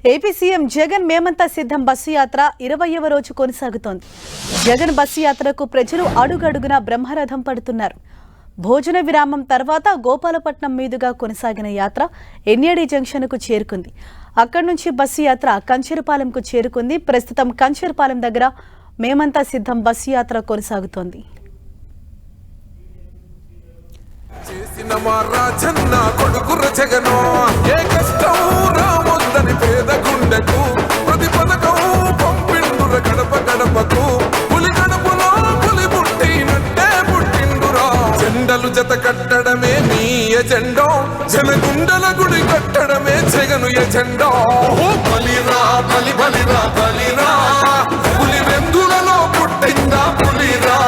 AP CM Jagan మేమంతా సిద్ధం bus యాత్ర 20వ రోజు కొనసాగుతోంది. జగన్ బస్సు యాత్రకు ప్రజలు అడుగడుగునా బ్రహ్మరథం పడుతున్నారు. భోజన విరామం తర్వాత గోపాలపట్నం మీదుగా కొనసాగిన యాత్ర ఎన్ఏడి జంక్షన్కు చేరుకుంది. అక్కడి నుంచి బస్సు యాత్ర కంచెరపాలెంకు చేరుకుంది. ప్రస్తుతం కంచెరపాలెం దగ్గర మేమంతా సిద్ధం బస్సు యాత్ర కొనసాగుతోంది. చేసిన మా రాజన్న కొడుకుర జగనో ఏ కష్టం రావొద్దని పేద గుండెకు ప్రతి పథకం పంపిండుర గడప గడపకు పులి గడపలో పులి పుట్టినట్టే పుట్టిండురా. జెండలు జత కట్టడమే మీ ఎజెండో, జనగుండల గుడి కట్టడమే జగను ఎజెండో. బలిరా బలి బలిరా బలిరా, పులి వెందులలో పుట్టిందా పులిరా.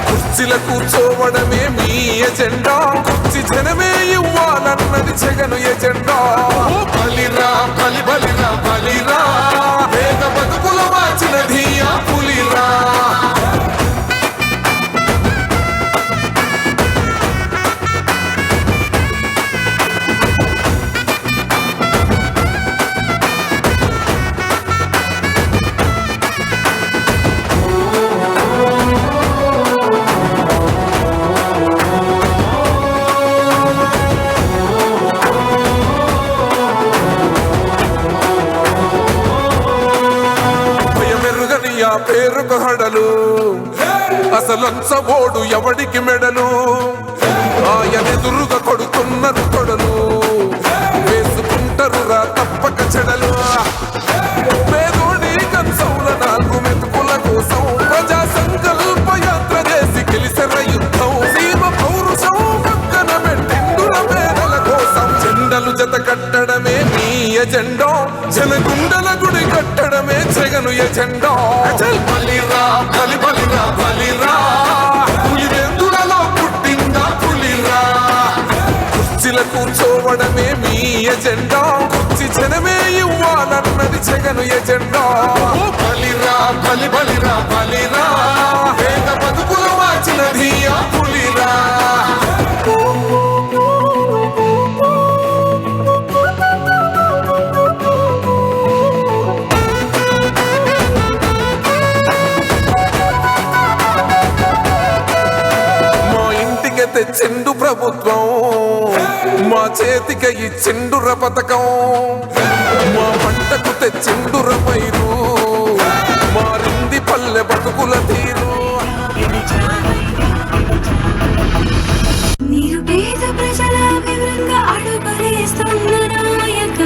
కుర్చీల కూర్చోవడమే మీ ఎజెండా, కుర్చీ జనమే ఇవ్వాలన్నది జగను ఎజెండా. బలిరా బలి బలిరా బలిరా, పేద బతుకుల మార్చినది ఆ పులిరా. పేరుకు హడలు అసలంచబోడు ఎవడికి మెడలు, ఆయనెదురుగా కొడుతున్నారు కొడలు, వేసుకుంటారు రా తప్పక చెడలు. పేదోడి కంచంల 4 మెతుకుల కోసం ప్రజా సంకల్ప యాత్ర చేసి గెలిసిన యుద్ధం. సీమ పౌరుషం పక్కన పెట్టిండుల పేదల కోసం. జెండలు జత కట్టడమే మీ ఎజెండో, జనగుండల గుడి కట్టడమే జగను ఎజెండా. బలిరా బలి బలిరా బలిరా, పులి వెందులలో పుట్టిందా పులిరా. కుర్చీల కూర్చోవడమే మీ ఎజెండా, కుర్చీ జనమే ఇవ్వాలన్నది జగను ఎజెండా. బలిరా బలి బలిరా బలిరా, పేద బతుకులు మార్చినది ఆ పులిరా. తెచ్చిండు ప్రభుత్వం, మా చేతిక ఇచ్చిండుర పథకం. మా పంటకు తెచ్చిండుర పైరు, మారింది పల్లె బతుకుల తీరు. నిరుపేద ప్రజల వివరంగా అడుగులేస్తున్న నాయక,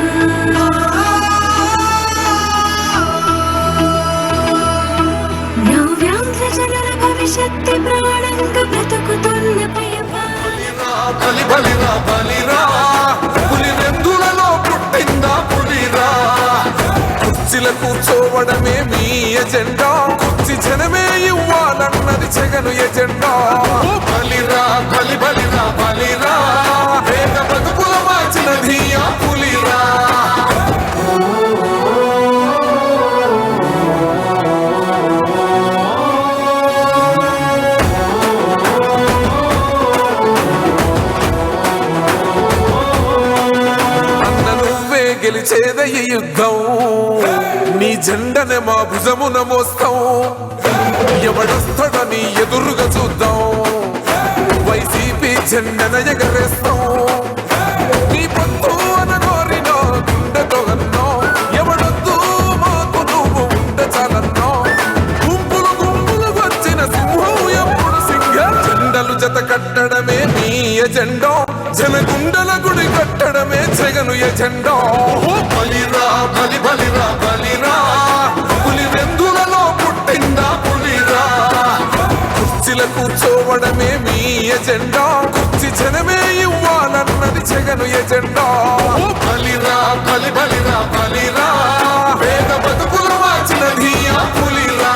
నవ్యాంధ్ర జనుల భవిష్యత్తు ప్రాణంగా బ్రతుకుతున్న బలి బలిరా బలిరా, పులి వెందులలో పుట్టిందా పులిరా. కుర్చీల కూర్చోవడమే మీ ఎజెండా, కుర్చీ జనమే ఇవ్వాలన్నది జగను ఎజెండా. బలిరా బలి బలిరా బలిరా, పేద బతుకుల మార్చినది ఆ పులిరా. గెలిచేద ఈ యుద్ధం, నీ జెండనే మా భుజమున మోస్తాం. ఎవడొస్తాడని ఎదురుగా చూద్దాం, వైసీపీ జెండన ఎగరేస్తాం. నీ పొత్తు అనగోరినో గుండెతో అన్నో, ఎవడొద్దు మాకు నువ్వు ఉండ చాలన్నో. గుంపులు గుంపులు వచ్చిన సింహం ఎప్పుడు సింహం. జెండలు జత కట్టడమే మీ ఎజెండో, జనగుండల గుడి కట్టడమే జగను ఎజెండా. బలిరా బలి బలిరా బలిరా, పులి వెందులలో పుట్టిందా పులిరా. కుర్చీల కూర్చోవడమే మీ ఎజెండా, కుర్చీ జనమే ఇవ్వాలన్నది జగను ఎజెండా. బలిరా బలి బలిరా బలిరా, పేద బతుకుల మార్చినది ఆ పులిరా.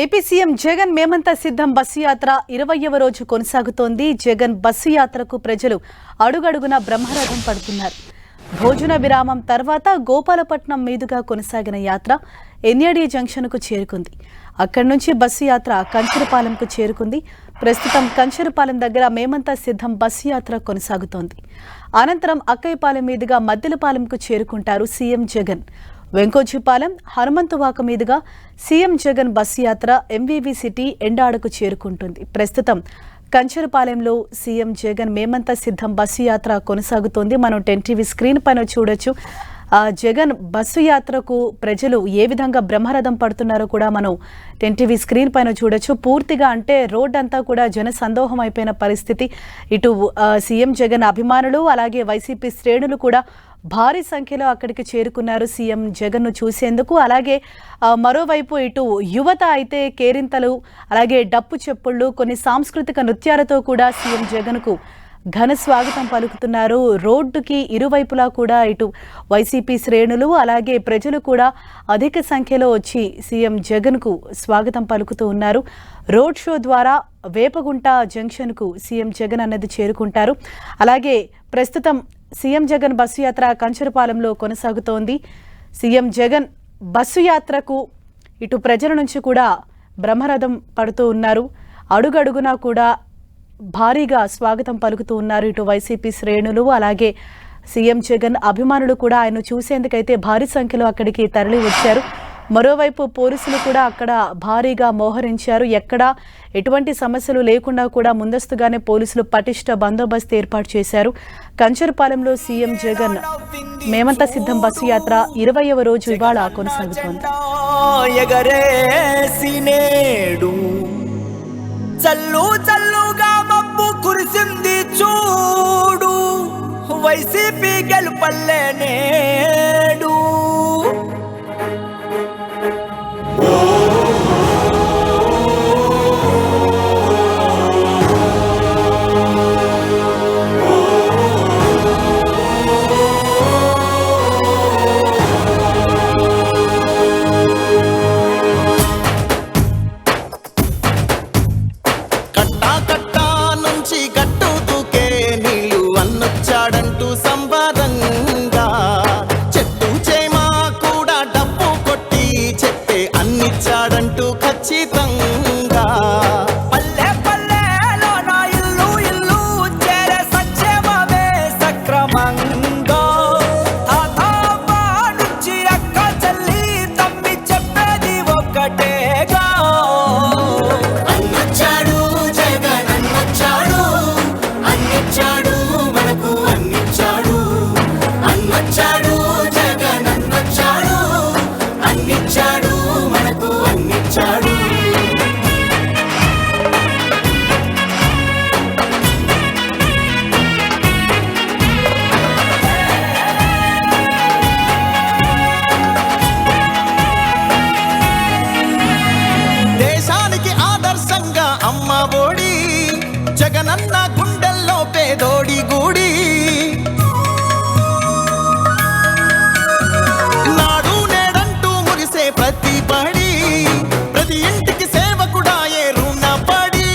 ఏపీ సీఎం జగన్ మేమంతా సిద్ధం బస్సు యాత్ర 20వ రోజు కొనసాగుతోంది. జగన్ బస్సు యాత్రకు ప్రజలు అడుగడుగున బ్రహ్మరథం పడుతున్నారు. భోజన విరామం తర్వాత గోపాలపట్నం మీదుగా కొనసాగిన యాత్ర ఎన్ఏడి జంక్షన్కు చేరుకుంది. అక్కడి నుంచి బస్సు యాత్ర కంచరపాలెంకు చేరుకుంది. ప్రస్తుతం కంచరపాలెం దగ్గర మేమంతా సిద్ధం బస్సు యాత్ర కొనసాగుతోంది. అనంతరం అక్కయ్యపాలెం మీదుగా మద్దిలపాలెంకు చేరుకుంటారు సీఎం జగన్. వెంకోజీపాలెం, హనుమంతువాక మీదుగా సీఎం జగన్ బస్సు యాత్ర ఎంవీవీ సిటీ ఎండాడకు చేరుకుంటుంది. ప్రస్తుతం కంచరపాలెంలో సీఎం జగన్ మేమంతా సిద్ధం బస్సు యాత్ర కొనసాగుతోంది. మనం 10 టీవీ స్క్రీన్ పైన చూడొచ్చు. జగన్ బస్సు యాత్రకు ప్రజలు ఏ విధంగా బ్రహ్మరథం పడుతున్నారో కూడా మనం 10 టీవీ స్క్రీన్ పైన చూడొచ్చు. పూర్తిగా అంటే రోడ్ అంతా కూడా జన సందోహం అయిపోయిన పరిస్థితి. ఇటు సీఎం జగన్ అభిమానులు అలాగే వైసీపీ శ్రేణులు కూడా భారీ సంఖ్యలో అక్కడికి చేరుకున్నారు సీఎం జగన్ను చూసేందుకు. అలాగే మరోవైపు ఇటు యువత అయితే కేరింతలు అలాగే డప్పు చెప్పుళ్ళు కొన్ని సాంస్కృతిక నృత్యాలతో కూడా సీఎం జగన్కు ఘన స్వాగతం పలుకుతున్నారు. రోడ్డుకి ఇరువైపులా కూడా ఇటు వైసీపీ శ్రేణులు అలాగే ప్రజలు కూడా అధిక సంఖ్యలో వచ్చి సీఎం జగన్కు స్వాగతం పలుకుతూ ఉన్నారు. రోడ్ షో ద్వారా వేపగుంట జంక్షన్కు సీఎం జగన్ అన్నది చేరుకుంటారు. అలాగే ప్రస్తుతం సీఎం జగన్ బస్సు యాత్ర కంచరపాలెంలో కొనసాగుతోంది. సీఎం జగన్ బస్సు యాత్రకు ఇటు ప్రజల నుంచి కూడా బ్రహ్మరథం పడుతూ ఉన్నారు. అడుగడుగునా కూడా భారీగా స్వాగతం పలుకుతూ ఉన్నారు ఇటు వైసీపీ శ్రేణులు అలాగే సీఎం జగన్ అభిమానులు కూడా ఆయన చూసేందుకైతే భారీ సంఖ్యలో అక్కడికి తరలి వచ్చారు. మరోవైపు పోలీసులు కూడా అక్కడ భారీగా మోహరించారు. ఎక్కడా ఎటువంటి సమస్యలు లేకుండా కూడా ముందస్తుగానే పోలీసులు పటిష్ట బందోబస్తు ఏర్పాటు చేశారు. కంచరపాలెంలో సీఎం జగన్ మేమంతా సిద్ధం బస్సు యాత్ర 20వ రోజు ఇవాళ కొనసాగుతోంది. చల్లు చల్లుగా మబ్బు కురిసింది చూడు, వైసీపీ గెలుపల్లే నేడు. జగనన్న గుండెల్లో పేదోడి గూడి, నాడు నేడంటూ మురిసే ప్రతి పడి, ప్రతి ఇంటికి సేవకుడాయే రుణపడి,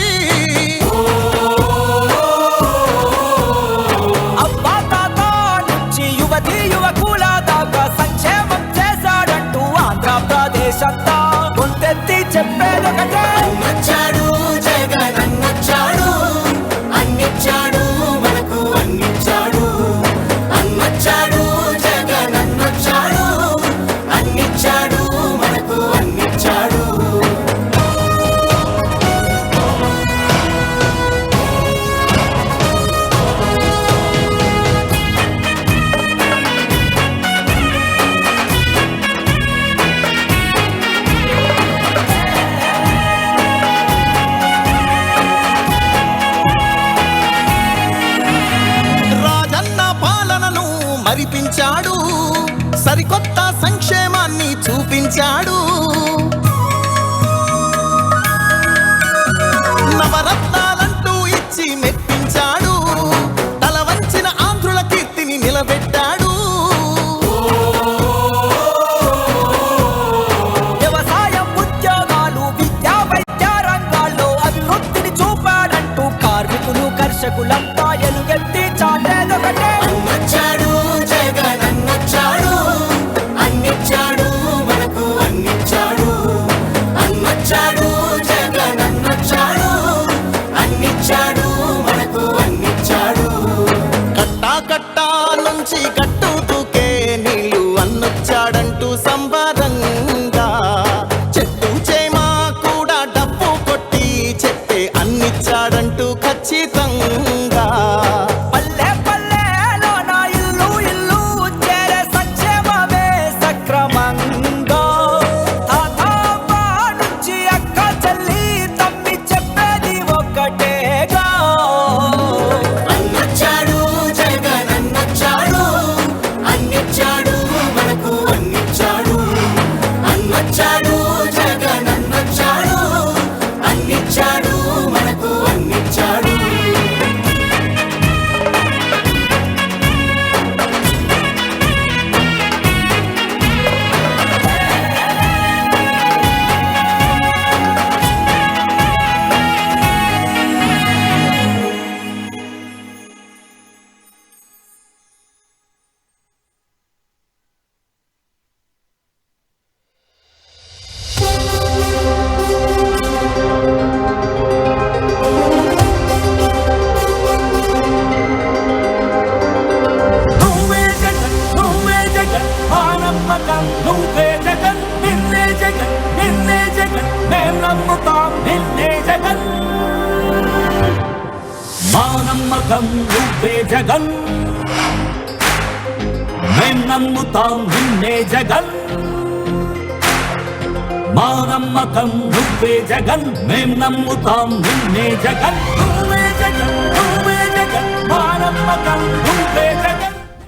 అబ్బా తాత నుంచి యువతి యువకుల దాకా సంక్షేమం చేశాడంటూ ఆంధ్రప్రదేశ్ అంతా గొంతెత్తి చెప్పేదొకటే. అన్నచ్చాడు జగన్ అన్నచ్చాడు, అన్నిచ్చాడు మనకు అన్నిచ్చాడు. అన్నచ్చాడు జగన్ అన్నచ్చాడు, అన్నిచ్చాడు మనకు అన్నిచ్చాడు. మరిపించాడు, సరికొత్త సంక్షేమాన్ని చూపించాడు. నవరత్నాలంటూ ఇచ్చి మెప్పించాడు, తల వంచిన ఆంధ్రుల కీర్తిని నిలబెట్టాడు. వ్యవసాయం, ఉద్యోగాలు, విద్యా విమర్శకులంతా ఎలుగెత్తి చాటేదొకటే. అన్నొచ్చాడు జగన్ అన్నొచ్చాడు, అన్నిచ్చాడు మనకు అన్నిచ్చాడు. అన్నొచ్చాడు జగన్ అన్నొచ్చాడు, అన్నిచ్చాడు మనకు అన్నిచ్చాడు. కట్టా కట్టా నుంచి కట్టు తూకే నీళ్ళు అన్నొచ్చాడంటూ సంబరంగా, చెట్టు చేమ కూడా డప్పు కొట్టి చెప్పే అన్నిచ్చాడంటూ ఖచ్చితంగా. పల్లె పల్లెలో నా ఇల్లు ఇల్లు చేరే సంక్షేమమే సక్రమంగా. తాతాబా నుంచి అక్క చెల్లి తమ్మి చెప్పేది ఒక్కటేగా. అన్నొచ్చాడు జగన్ అన్నొచ్చాడు, అన్నిచ్చాడు మనకు అన్నిచ్చాడు. అన్నొచ్చాడు జగన్ అన్నొచ్చాడు, అన్నిచ్చాడు మనకు అన్నిచ్చాడు. నువ్వే జగన్ నువ్వే జగన్ మా నమ్మకం నువ్వే జగన్. నిన్నే జగన్ నిన్నే జగన్ మేం నమ్ముతాం నిన్నే జగన్. మా నమ్మకం నువ్వే జగన్, మేం నమ్ముతాం నిన్నే జగన్. మా నమ్మకం నువ్వే జగన్, మేం నమ్ముతాం నిన్నే జగన్. నువ్వే జగన్ నువ్వే జగన్ మా నమ్మకం నువ్వే జగన్.